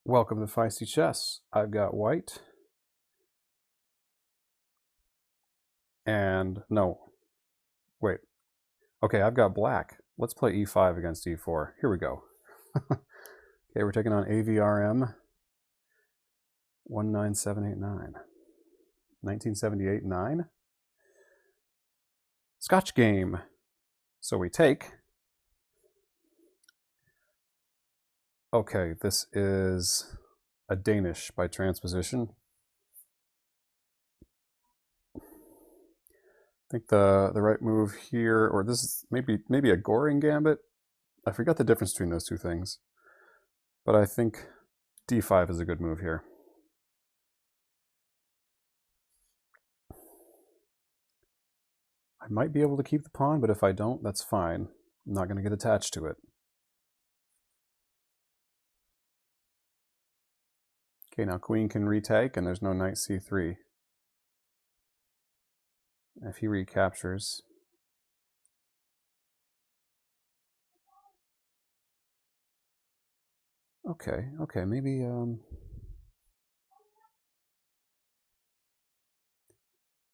Welcome to Feisty Chess. I've got white. And no, wait. Okay, I've got black. Let's play e5 against e4. Here we go. Okay, we're taking on AVRM 19789. 1978-9. Scotch game. So we take. Okay, this is a Danish by transposition. I think the right move here, or this is maybe a Goring Gambit. I forgot the difference between those two things. But I think d5 is a good move here. I might be able to keep the pawn, but if I don't, that's fine. I'm not going to get attached to it. Okay, now queen can retake, and there's no knight c3. If he recaptures... Okay, maybe...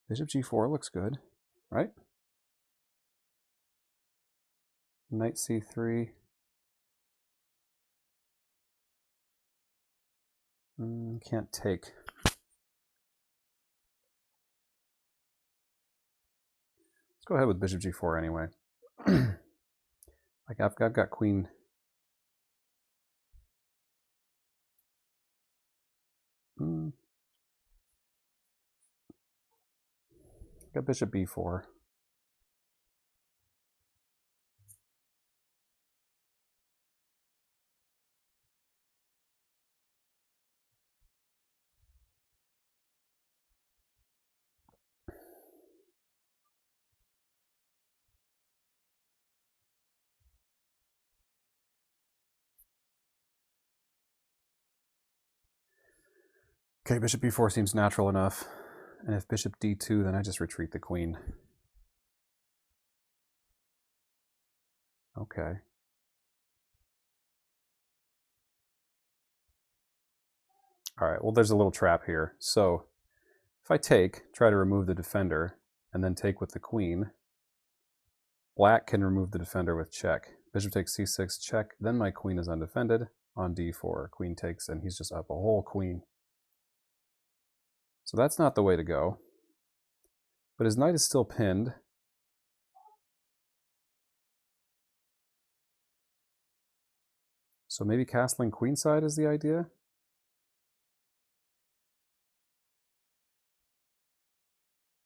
Bishop g4 looks good, right? Knight c3. Can't take. Let's go ahead with bishop g4 anyway. Like I've got queen. Got bishop b4. Okay, bishop b4 seems natural enough. And if bishop d2, then I just retreat the queen. Okay. All right, well, there's a little trap here. So if I take, try to remove the defender, and then take with the queen, black can remove the defender with check. Bishop takes c6, check, then my queen is undefended on d4. Queen takes, and he's just up a whole queen. So that's not the way to go. But his knight is still pinned. So maybe castling queenside is the idea?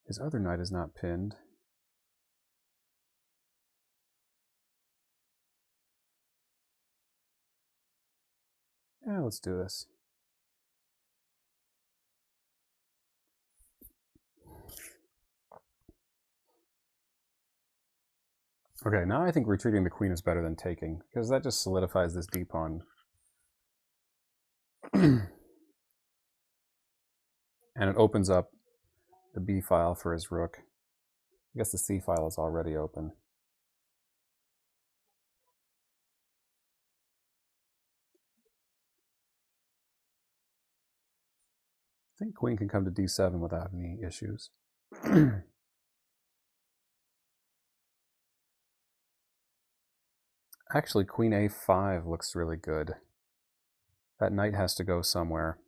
His other knight is not pinned. Yeah, let's do this. Okay, now I think retreating the queen is better than taking, because that just solidifies this d pawn. And it opens up the b file for his rook. I guess the c file is already open. I think queen can come to d7 without any issues. Actually, queen a5 looks really good. That knight has to go somewhere.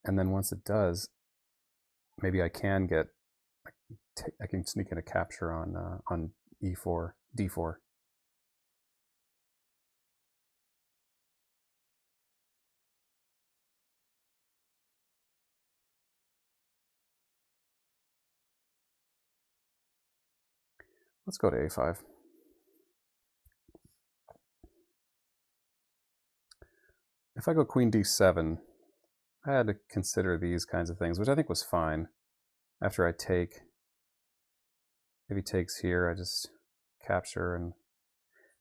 And then once it does, maybe I can get, I can sneak in a capture on e4, d4. Let's go to a5. If I go queen d7, I had to consider these kinds of things, which I think was fine. After I take, if he takes here, I just capture, and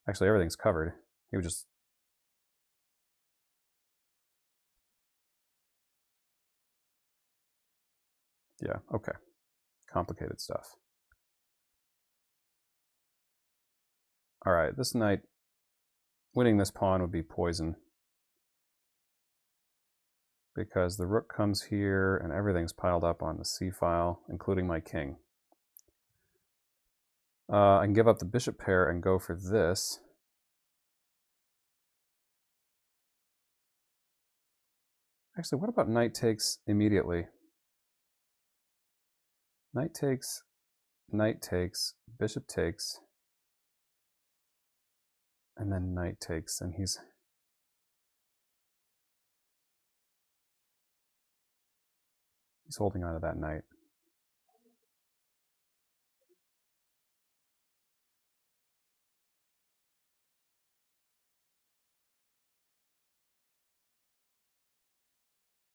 actually everything's covered. He would just... Yeah, okay. Complicated stuff. All right, this knight, winning this pawn would be poison. because the rook comes here and everything's piled up on the c file, including my king. I can give up the bishop pair and go for this. Actually, what about knight takes immediately? Knight takes, bishop takes, and then knight takes, and he's holding on to that knight.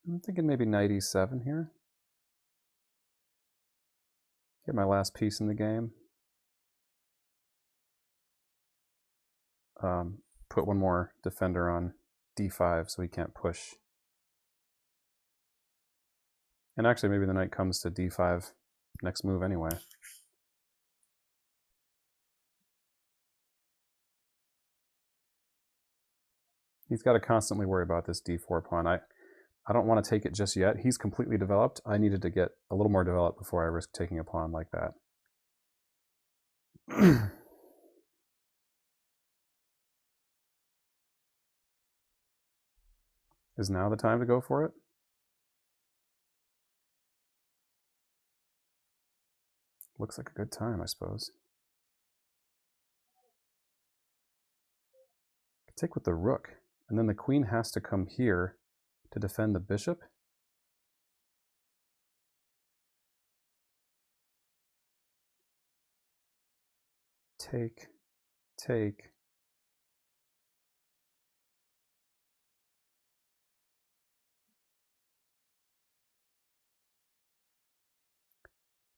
I'm thinking maybe knight e7 here. Get my last piece in the game. Put one more defender on d5 so he can't push. And actually, maybe the knight comes to d5 next move anyway. He's got to constantly worry about this d4 pawn. I don't want to take it just yet. He's completely developed. I needed to get a little more developed before I risk taking a pawn like that. Is now the time to go for it? Looks like a good time, I suppose. Take with the rook, and then the queen has to come here to defend the bishop. Take, take.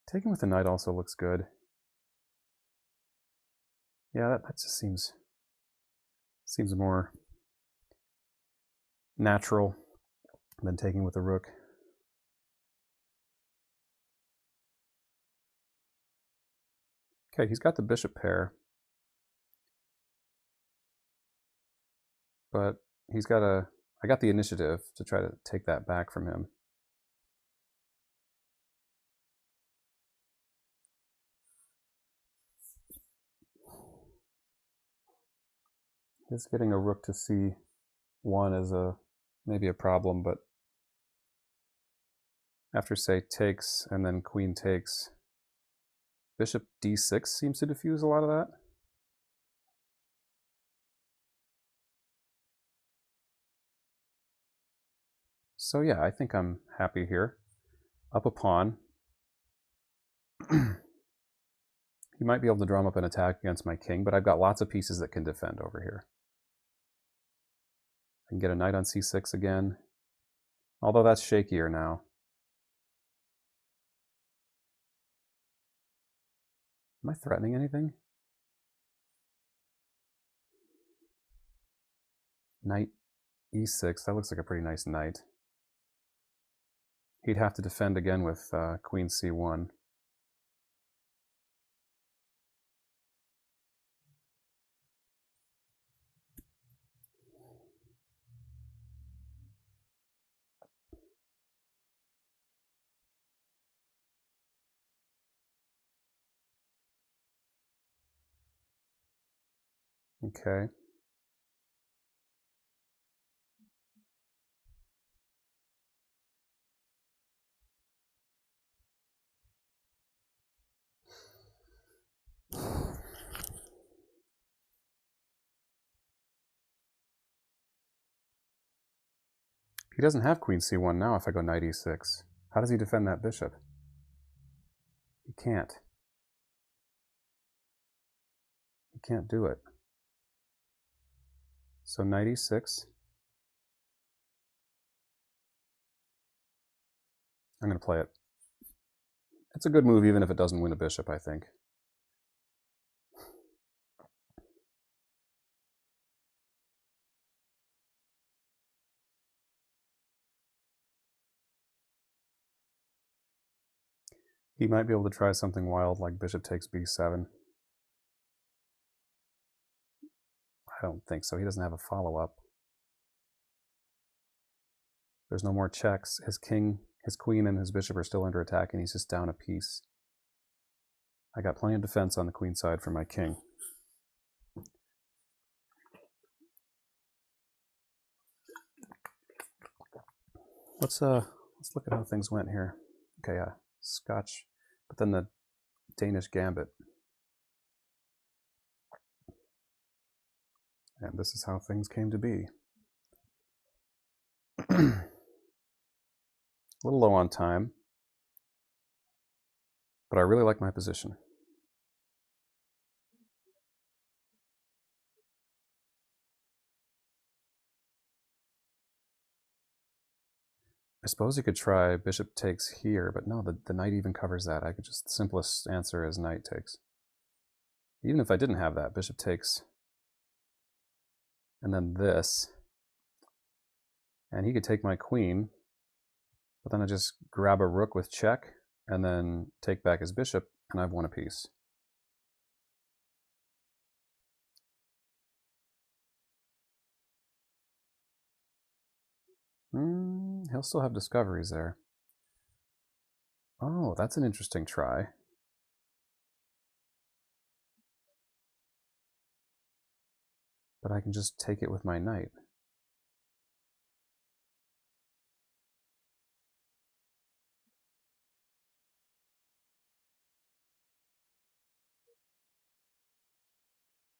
Taking with the knight also looks good. Yeah, that just seems more natural than taking with the rook. Okay, he's got the bishop pair, but he's got I got the initiative to try to take that back from him. Just getting a rook to c1 is maybe a problem, but after, say, takes and then queen takes, bishop d6 seems to diffuse a lot of that. So yeah, I think I'm happy here. Up a pawn. He might be able to drum up an attack against my king, but I've got lots of pieces that can defend over here. I can get a knight on c6 again, although that's shakier now. Am I threatening anything? Knight e6, that looks like a pretty nice knight. He'd have to defend again with queen c1. Okay. He doesn't have queen c1 now if I go knight e6. How does he defend that bishop? He can't. He can't do it. So knight e6. I'm going to play it. It's a good move even if it doesn't win a bishop, I think. He might be able to try something wild like bishop takes b7. I don't think so. He doesn't have a follow-up. There's no more checks. His king, his queen, and his bishop are still under attack, and he's just down a piece. I got plenty of defense on the queen side for my king. Let's look at how things went here. Okay, yeah, Scotch, but then the Danish Gambit. And this is how things came to be. A little low on time, but I really like my position. I suppose you could try bishop takes here, but no, the knight even covers that. I could just, the simplest answer is knight takes. Even if I didn't have that, bishop takes, and then this, and he could take my queen, but then I just grab a rook with check, and then take back his bishop, and I've won a piece. He'll still have discoveries there. Oh, that's an interesting try. But I can just take it with my knight.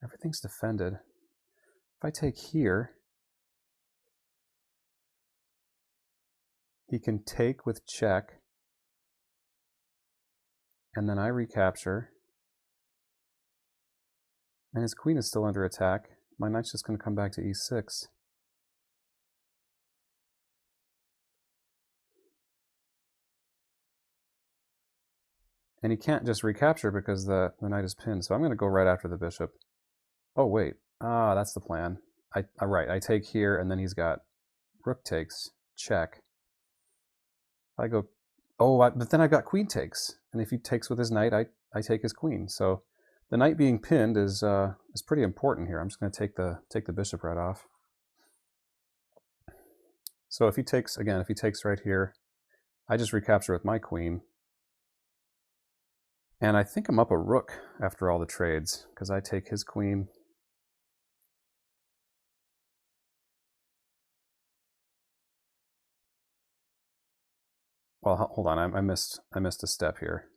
Everything's defended. If I take here, he can take with check, and then I recapture, and his queen is still under attack. My knight's just going to come back to e6. And he can't just recapture because the knight is pinned, so I'm going to go right after the bishop. Oh, wait. Ah, that's the plan. Right, I take here, and then he's got rook takes, check. I go, oh, but then I've got queen takes, and if he takes with his knight, I take his queen. So the knight being pinned is pretty important here. I'm just going to take the bishop right off. So if he takes, again, if he takes right here, I just recapture with my queen. And I think I'm up a rook after all the trades, because I take his queen. Well, hold on, I missed a step here.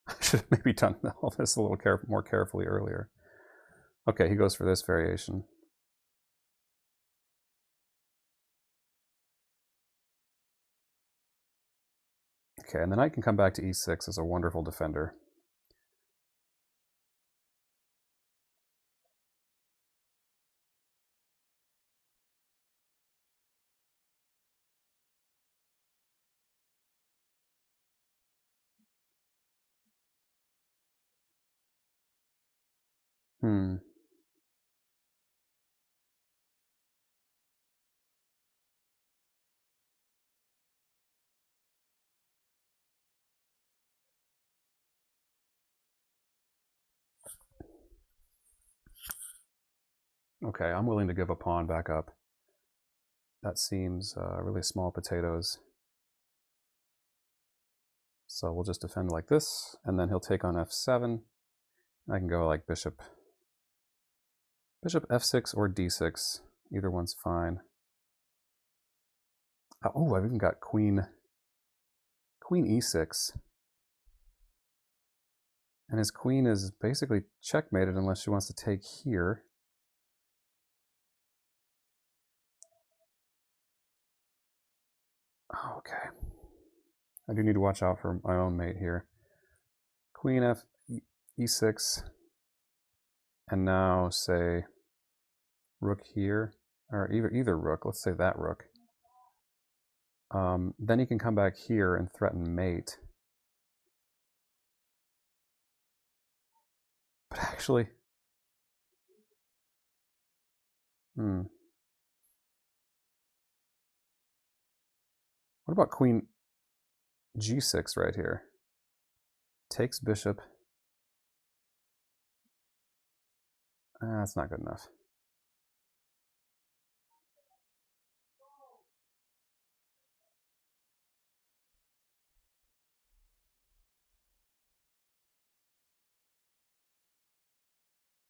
I should have maybe done all this a little more carefully earlier. Okay, he goes for this variation. Okay, and the knight can come back to e6 as a wonderful defender. Okay, I'm willing to give a pawn back up. That seems really small potatoes. So we'll just defend like this, and then he'll take on f7. I can go like bishop f6 or d6. Either one's fine. Oh, I've even got queen e6. And his queen is basically checkmated unless she wants to take here. Oh, okay. I do need to watch out for my own mate here. Queen e6. And now say rook here, or either rook. Let's say that rook. Then he can come back here and threaten mate. But actually, what about queen g6 right here? Takes bishop. That's not good enough.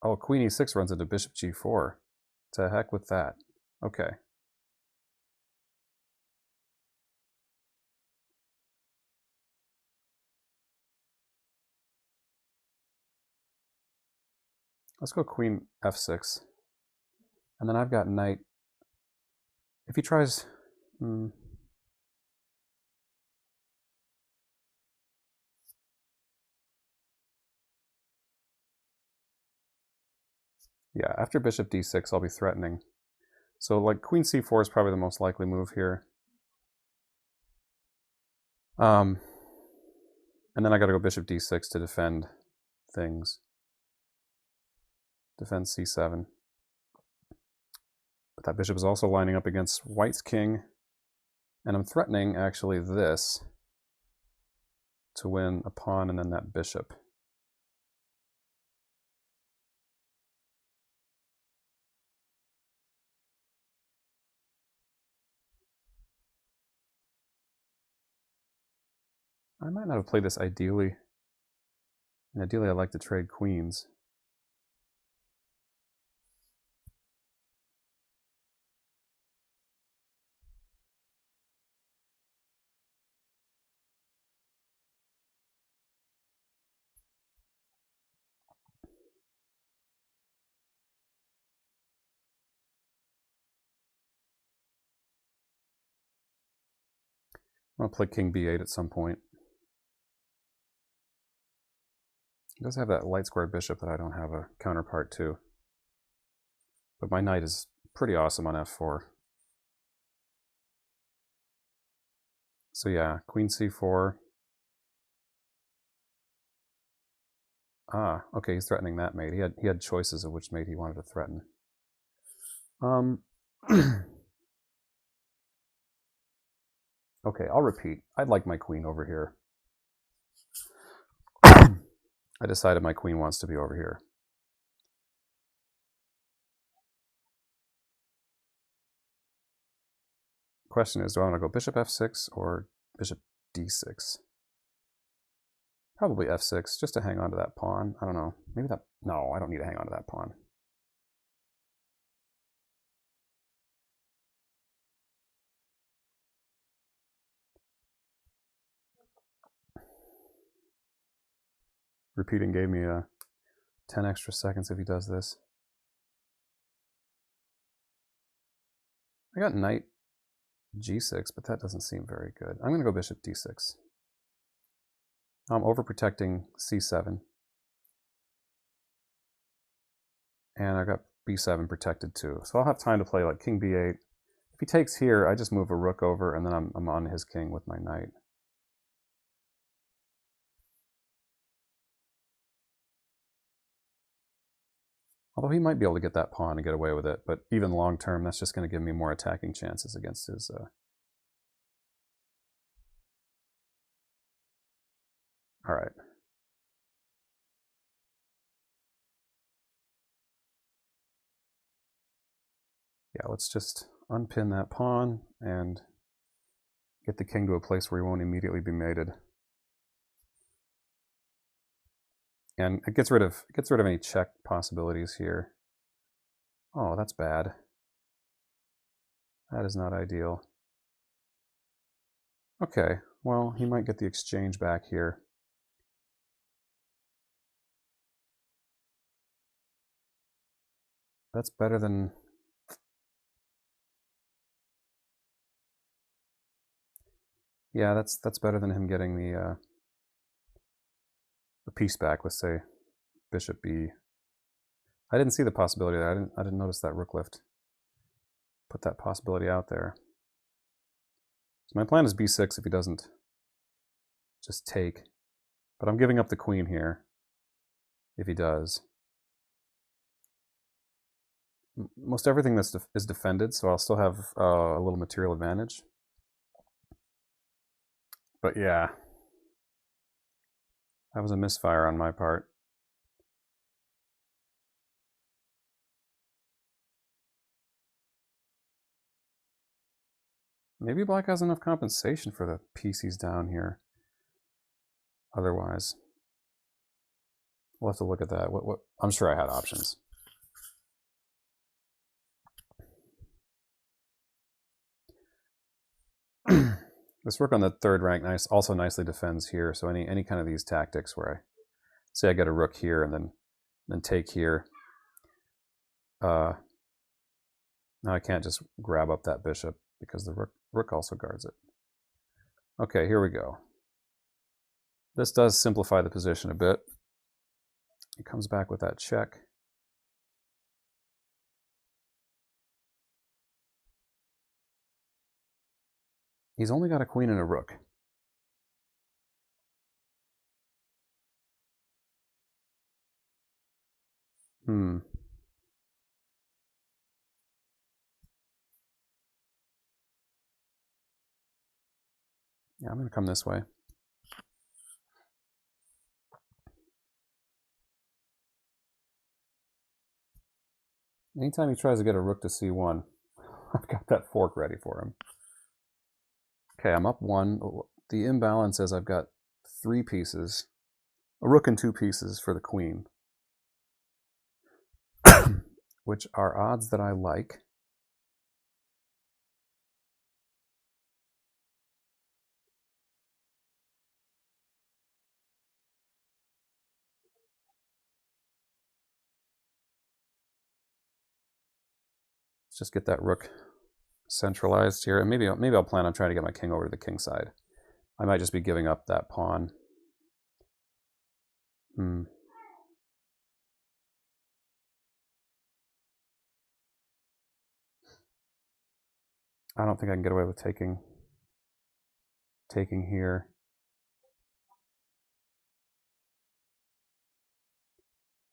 Oh, queen e6 runs into bishop g4. To heck with that. Okay. Let's go queen f6. And then I've got knight. If he tries... Yeah, after bishop d6, I'll be threatening. So like queen c4 is probably the most likely move here. And then I got to go bishop d6 to defend things. Defend c7. But that bishop is also lining up against white's king. And I'm threatening, actually, this to win a pawn and then that bishop. I might not have played this ideally. And ideally, I like to trade queens. I'm going to play king b8 at some point. It does have that light square bishop that I don't have a counterpart to. But my knight is pretty awesome on f4. So yeah, queen c4. Ah, okay, he's threatening that mate. He had choices of which mate he wanted to threaten. Okay, I'll repeat. I'd like my queen over here. I decided my queen wants to be over here. Question is, do I want to go bishop f6 or bishop d6? Probably f6, just to hang on to that pawn. I don't know. Maybe that... No, I don't need to hang on to that pawn. Repeating gave me 10 extra seconds if he does this. I got knight g6, but that doesn't seem very good. I'm going to go bishop d6. I'm overprotecting c7. And I got b7 protected too. So I'll have time to play like king b8. If he takes here, I just move a rook over, and then I'm on his king with my knight. Although he might be able to get that pawn and get away with it, but even long term, that's just going to give me more attacking chances against his... All right. Yeah, let's just unpin that pawn and get the king to a place where he won't immediately be mated. And it gets rid of any check possibilities here. Oh, that's bad. That is not ideal. Okay, well, he might get the exchange back here. That's better than... Yeah, that's better than him getting the piece back with, say, bishop b. I didn't see the possibility there. I didn't notice that rook lift. Put that possibility out there. So my plan is b6 if he doesn't just take. But I'm giving up the queen here if he does. Most everything is defended, so I'll still have a little material advantage. But yeah, that was a misfire on my part. Maybe black has enough compensation for the piece he's down here. Otherwise. We'll have to look at that. What? I'm sure I had options. This rook on the third rank also nicely defends here. So any kind of these tactics where I say I get a rook here and then take here. Now I can't just grab up that bishop because the rook also guards it. Okay, here we go. This does simplify the position a bit. It comes back with that check. He's only got a queen and a rook. Yeah, I'm going to come this way. Anytime he tries to get a rook to c1, I've got that fork ready for him. Okay, I'm up one. The imbalance is I've got 3 pieces, a rook and 2 pieces for the queen, which are odds that I like. Let's just get that rook centralized here, and maybe I'll plan on trying to get my king over to the king side. I might just be giving up that pawn. I don't think I can get away with taking here.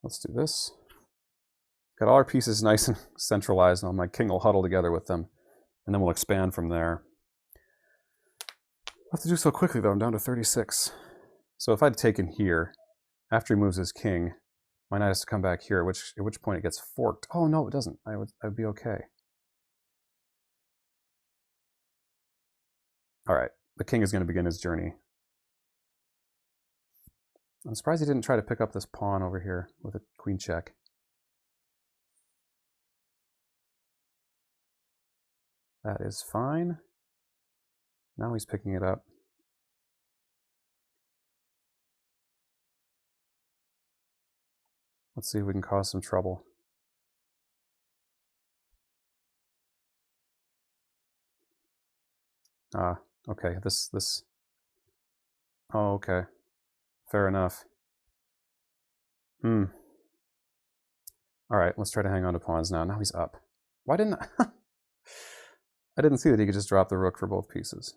Let's do this. Got all our pieces nice and centralized, and my king will huddle together with them, and then we'll expand from there. I have to do so quickly, though. I'm down to 36. So if I'd taken here, after he moves his king, my knight has to come back here, at which point it gets forked. Oh, no, it doesn't. I'd be okay. All right, the king is going to begin his journey. I'm surprised he didn't try to pick up this pawn over here with a queen check. That is fine. Now he's picking it up. Let's see if we can cause some trouble. Okay, this. Oh, okay. Fair enough. All right, let's try to hang on to pawns now. Now he's up. Why didn't I? I didn't see that he could just drop the rook for both pieces.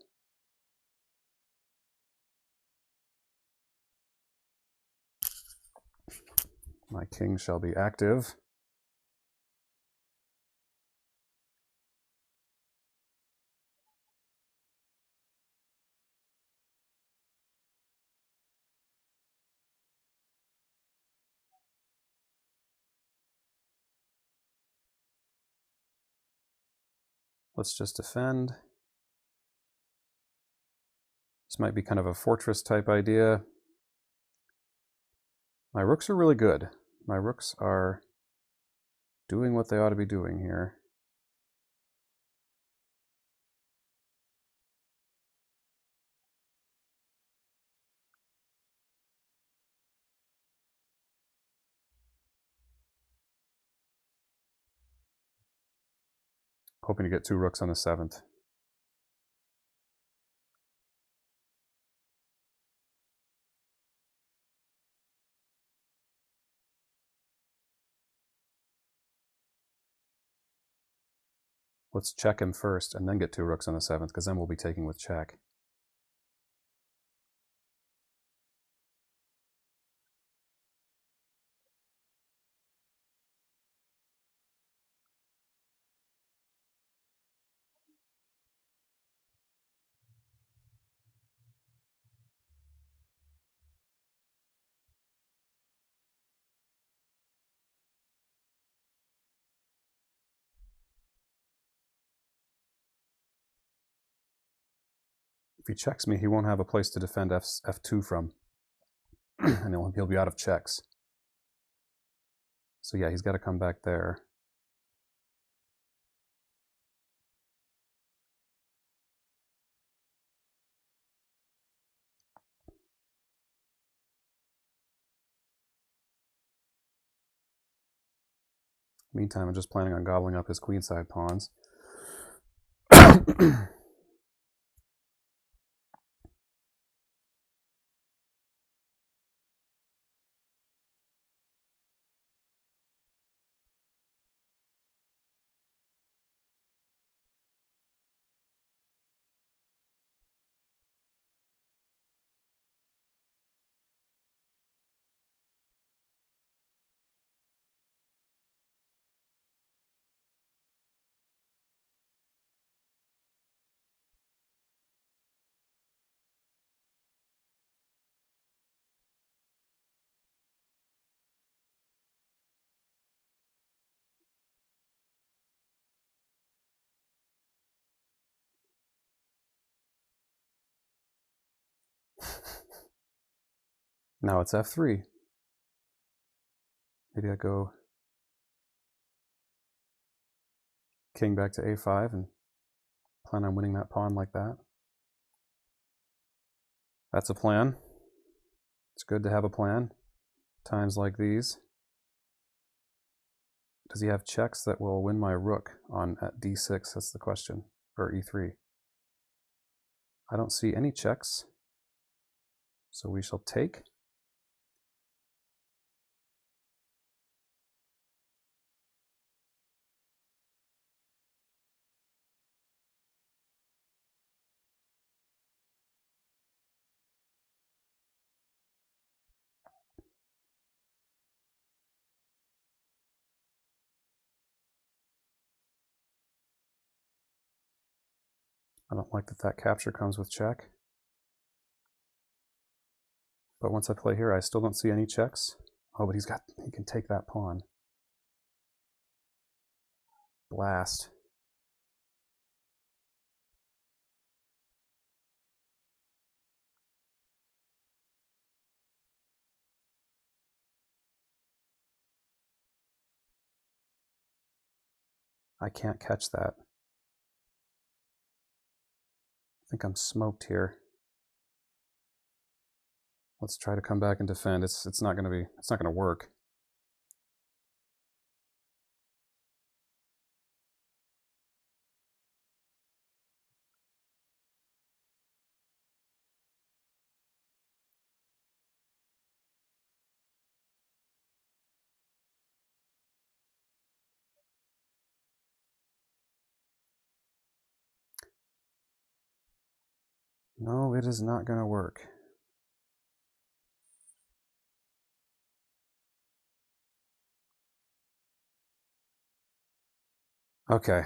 My king shall be active. Let's just defend. This might be kind of a fortress type idea. My rooks are really good. My rooks are doing what they ought to be doing here. Hoping to get 2 rooks on the 7th. Let's check him first and then get 2 rooks on the 7th, because then we'll be taking with check. If he checks me, he won't have a place to defend f2 from, and he'll be out of checks. So yeah, he's got to come back there. Meantime, I'm just planning on gobbling up his queenside pawns. Now it's f3. Maybe I go king back to a5 and plan on winning that pawn like that. That's a plan. It's good to have a plan. Times like these. Does he have checks that will win my rook on at d6? That's the question. Or e3. I don't see any checks. So we shall take. I don't like that that capture comes with check. But once I play here, I still don't see any checks. Oh, but he can take that pawn. Blast. I can't catch that. I think I'm smoked here. Let's try to come back and defend. It's not gonna work. No, it is not gonna work. Okay.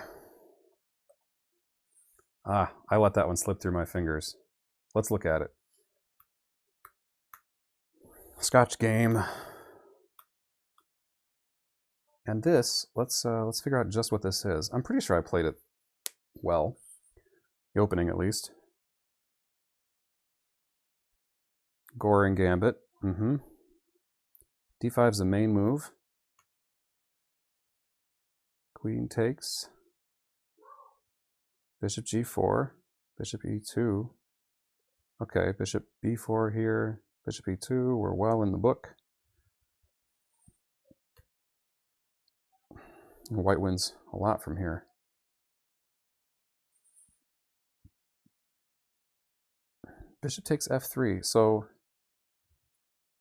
I let that one slip through my fingers. Let's look at it. Scotch game. And this, let's figure out just what this is. I'm pretty sure I played it well. The opening, at least. Goring Gambit. D5 is the main move. Queen takes. Bishop g4. Bishop e2. Okay, bishop b4 here. Bishop e2. We're well in the book. White wins a lot from here. Bishop takes f3. So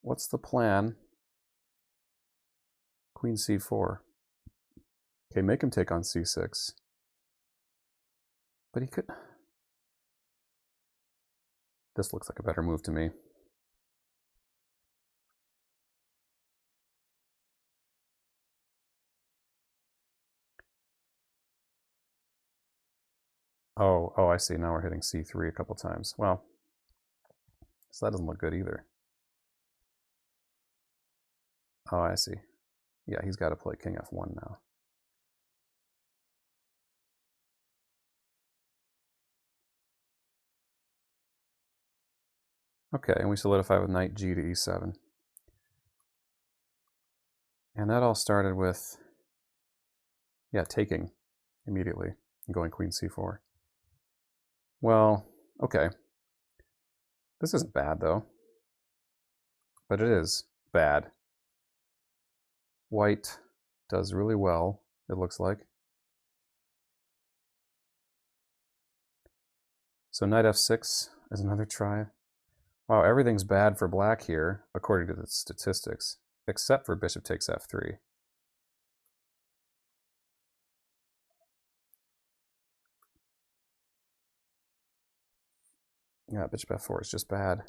what's the plan? Queen c4. Okay, make him take on c6. But he could... This looks like a better move to me. Oh, I see. Now we're hitting c3 a couple times. Well, so that doesn't look good either. Oh, I see. Yeah, he's got to play king f1 now. Okay, and we solidify with knight g to e7. And that all started with, yeah, taking immediately and going queen c4. Well, okay. This isn't bad, though. But it is bad. White does really well, it looks like. So knight f6 is another try. Wow, everything's bad for black here, according to the statistics, except for bishop takes f3. Yeah, bishop f4 is just bad.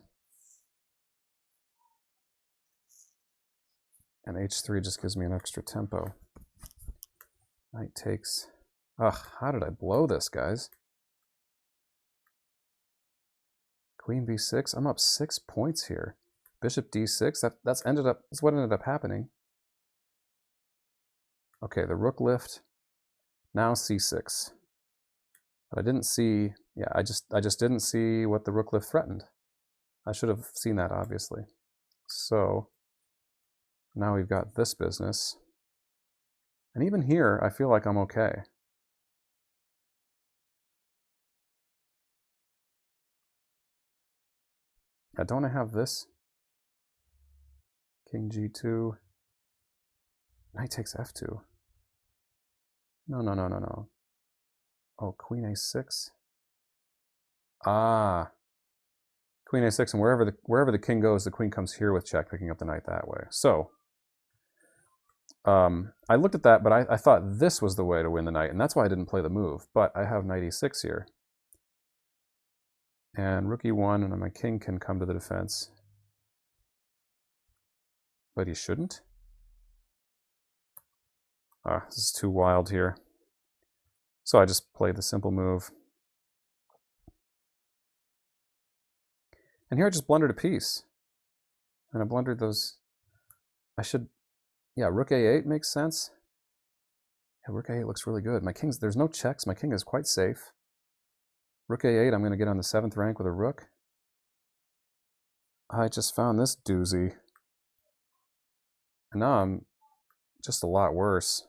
And h3 just gives me an extra tempo. Knight takes... Ugh, how did I blow this, guys? Queen b6, I'm up 6 points here. Bishop d6, that's what ended up happening. Okay, the rook lift, now c6. But I didn't see, yeah, I just didn't see what the rook lift threatened. I should have seen that, obviously. So now we've got this business. And even here, I feel like I'm okay. Don't I have this? King g2. Knight takes f2. No. Oh, queen a6. Ah. Queen a6, and wherever the king goes, the queen comes here with check, picking up the knight that way. So, I looked at that, but I thought this was the way to win the knight, and that's why I didn't play the move. But I have knight e6 here. And rook e1, and my king can come to the defense. But he shouldn't. Ah, this is too wild here. So I just played the simple move. And here I just blundered a piece. And I blundered those... Yeah, rook a8 makes sense. Yeah, rook a8 looks really good. There's no checks. My king is quite safe. Rook a8, I'm going to get on the 7th rank with a rook. I just found this doozy. And now I'm just a lot worse.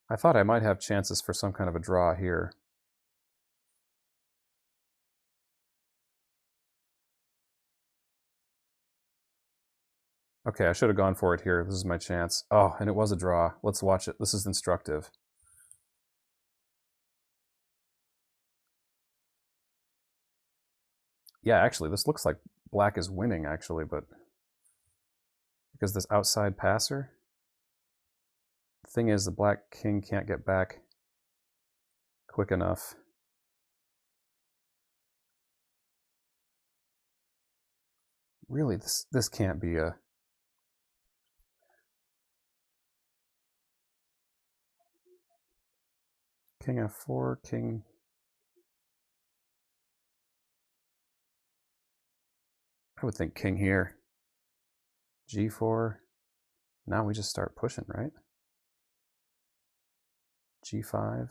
I thought I might have chances for some kind of a draw here. Okay, I should have gone for it here. This is my chance. Oh, and it was a draw. Let's watch it. This is instructive. Yeah, actually, this looks like black is winning, actually, but because this outside passer. The thing is, the black king can't get back quick enough. Really, this can't be a... King f4, king... I would think king here. g4. Now we just start pushing, right? g5.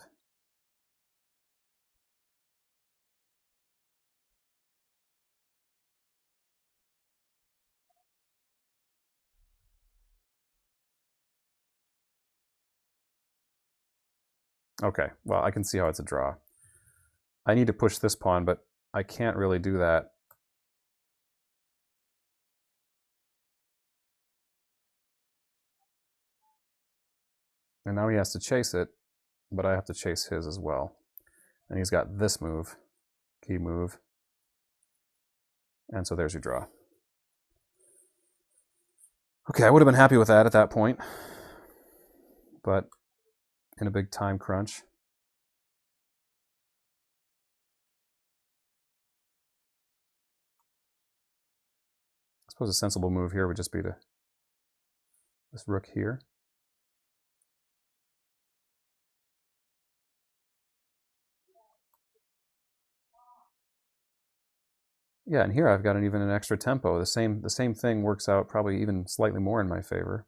Okay, well, I can see how it's a draw. I need to push this pawn, but I can't really do that. And now he has to chase it, but I have to chase his as well. And he's got this move, key move. And so there's your draw. Okay, I would have been happy with that at that point. But in a big time crunch. I suppose a sensible move here would just be to this rook here. Yeah, and here I've got even an extra tempo. The same thing works out probably even slightly more in my favor.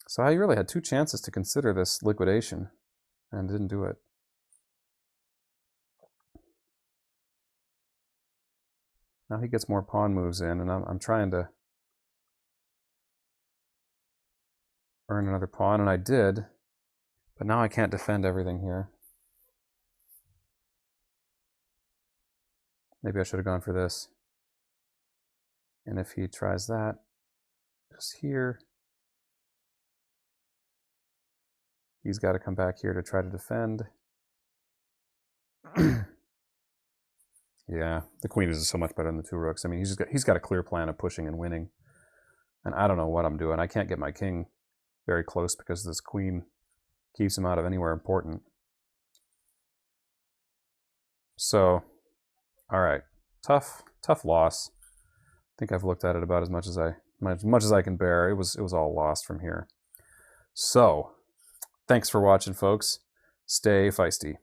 So I really had two chances to consider this liquidation and didn't do it. Now he gets more pawn moves in, and I'm trying to earn another pawn, and I did, but now I can't defend everything here. Maybe I should have gone for this. And if he tries that, just here, he's got to come back here to try to defend. Yeah, the queen is so much better than the 2 rooks. I mean, he's got a clear plan of pushing and winning. And I don't know what I'm doing. I can't get my king very close because this queen keeps him out of anywhere important. So, all right, tough loss. I think I've looked at it about as much as I can bear. It was all lost from here. So, thanks for watching, folks. Stay feisty.